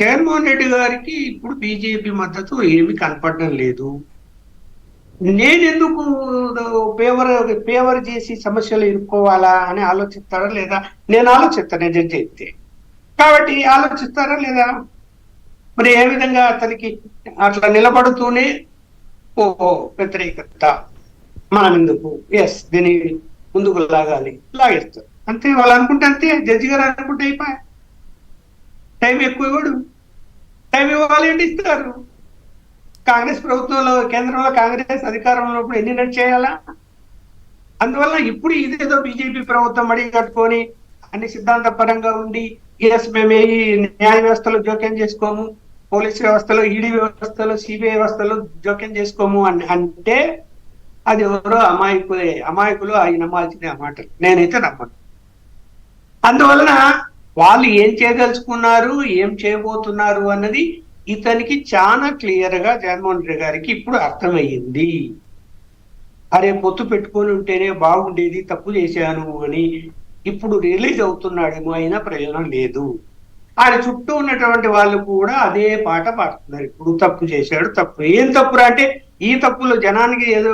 జగన్మోహన్ రెడ్డి గారికి ఇప్పుడు బీజేపీ మద్దతు ఏమి కనపడడం లేదు. నేనెందుకు ఫేవర్ ఫేవర్ చేసి సమస్యలు ఇరుక్కోవాలా అని ఆలోచిస్తారా లేదా? నేను ఆలోచిస్తాను జడ్జి అయితే. కాబట్టి ఆలోచిస్తారా లేదా? మరి ఏ విధంగా అతనికి అట్లా నిలబడుతూనే ఓ వ్యతిరేకత మనం ఎందుకు దీన్ని ముందుకు లాగేస్తారు అంతే. వాళ్ళు అనుకుంటే అంతే, జడ్జి గారు అనుకుంటే అయిపోయా. టైం ఎక్కువ ఇవ్వడు, టైం ఇవ్వాలి అంటే ఇస్తారు. కాంగ్రెస్ ప్రభుత్వంలో కేంద్రంలో కాంగ్రెస్ అధికారంలో ఉన్నప్పుడు ఎన్ని నెట్ చేయాలా? అందువల్ల ఇప్పుడు ఇదేదో బీజేపీ ప్రభుత్వం అడిగి కట్టుకొని అన్ని సిద్ధాంత పరంగా ఉండి మేము ఏ న్యాయ వ్యవస్థలో జోక్యం చేసుకోము, పోలీస్ వ్యవస్థలో, ఈడీ వ్యవస్థలో, సిబిఐ వ్యవస్థలో జోక్యం చేసుకోము అని అంటే అది ఎవరో అమాయకులు అవి నమ్మాల్సిందే ఆ మాటలు. నేనైతే నమ్మను. అందువలన వాళ్ళు ఏం చేయదలుచుకున్నారు, ఏం చేయబోతున్నారు అన్నది ఇతనికి చాలా క్లియర్ గా జగన్మోహన్ రెడ్డి గారికి ఇప్పుడు అర్థమయ్యింది. అరే పొత్తు పెట్టుకొని ఉంటేనే బాగుండేది, తప్పు చేశాను అని ఇప్పుడు రిలీజ్ అవుతున్నాడేమో, అయినా ప్రయోజనం లేదు. ఆయన చుట్టూ ఉన్నటువంటి వాళ్ళు కూడా అదే పాట పాడుతున్నారు. ఇప్పుడు తప్పు చేశాడు, తప్పు ఏం తప్పురా అంటే ఈ తప్పులు జనానికి ఏదో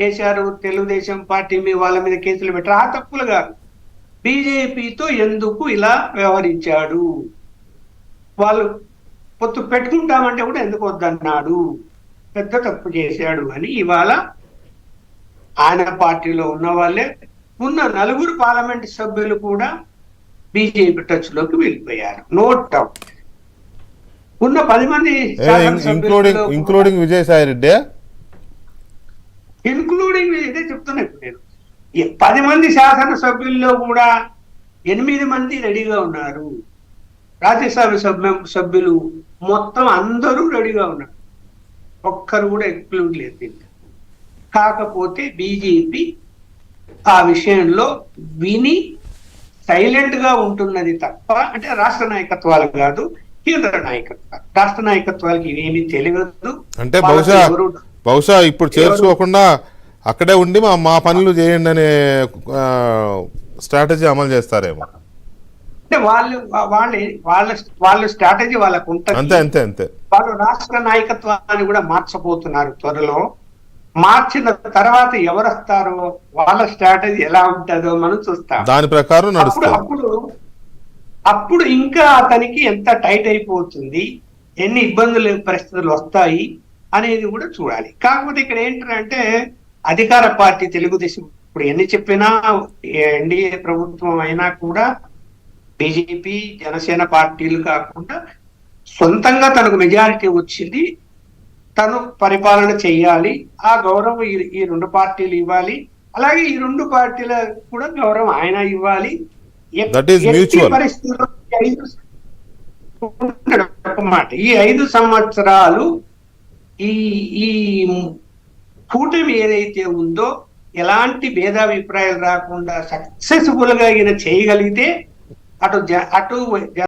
వేశారు, తెలుగుదేశం పార్టీ వాళ్ళ మీద కేసులు పెట్టారు, ఆ తప్పులు కాదు. బీజేపీతో ఎందుకు ఇలా వ్యవహరించాడు, వాళ్ళు పొత్తు పెట్టుకుంటామంటే కూడా ఎందుకు వద్దన్నాడు, పెద్ద తప్పు చేశాడు అని ఇవాళ ఆయన పార్టీలో ఉన్న వాళ్ళే ఉన్న 4 పార్లమెంట్ సభ్యులు కూడా బీజేపీ టచ్ లోకి వెళ్ళిపోయారు. No doubt. ఉన్న 10 మంది ఇంక్లూడింగ్ విజయసాయి రెడ్డి, ఇంక్లూడింగ్ ఇదే చెప్తున్నా ఇప్పుడు నేను. 10 మంది శాసనసభ్యుల్లో కూడా 8 మంది రెడీగా ఉన్నారు. రాజ్యసభ సభ్యులు మొత్తం అందరూ రెడీగా ఉన్నారు, ఒక్కరు కూడా ఎక్స్క్లూడ్ లేదు. కాకపోతే బీజేపీ ఆ విషయంలో విని సైలెంట్ గా ఉంటున్నది తప్ప, అంటే రాష్ట్ర నాయకత్వాలు కాదు, కేంద్ర నాయకత్వాలు. రాష్ట్ర నాయకత్వాలకి ఇవేమీ తెలియదు. అంటే బహుశా ఇప్పుడు చేర్చుకోకుండా అక్కడే ఉండి మా పనులు చేయండి అనే స్ట్రాటజీ అమలు చేస్తారేమో. అంటే వాళ్ళ స్ట్రాటజీ వాళ్ళకు ఉంటుంది. అంతే. వాళ్ళు రాష్ట్ర నాయకత్వాన్ని కూడా మార్చబోతున్నారు త్వరలో. మార్చిన తర్వాత ఎవరు వస్తారో వాళ్ళ స్ట్రాటజీ ఎలా ఉంటుందో మనం చూస్తాం. దాని ప్రకారం అప్పుడు ఇంకా అతనికి ఎంత టైట్ అయిపోతుంది, ఎన్ని ఇబ్బందులు పరిస్థితులు వస్తాయి అనేది కూడా చూడాలి. కాకపోతే ఇక్కడ ఏంటంటే అధికార పార్టీ తెలుగుదేశం ఇప్పుడు ఎన్ని చెప్పినా, ఎన్డీఏ ప్రభుత్వం అయినా కూడా బీజేపీ జనసేన పార్టీలు కాకుండా సొంతంగా తనకు మెజారిటీ వచ్చింది, తను పరిపాలన చెయ్యాలి, ఆ గౌరవం ఈ 2 పార్టీలు ఇవ్వాలి, అలాగే ఈ 2 పార్టీల కూడా గౌరవం ఆయన ఇవ్వాలి. పరిస్థితుల్లో ఈ 5 సంవత్సరాలు ఈ కూటమి ఏదైతే ఉందో ఎలాంటి భేదాభిప్రాయాలు రాకుండా సక్సెస్ఫుల్ గా ఈయన చేయగలిగితే అటు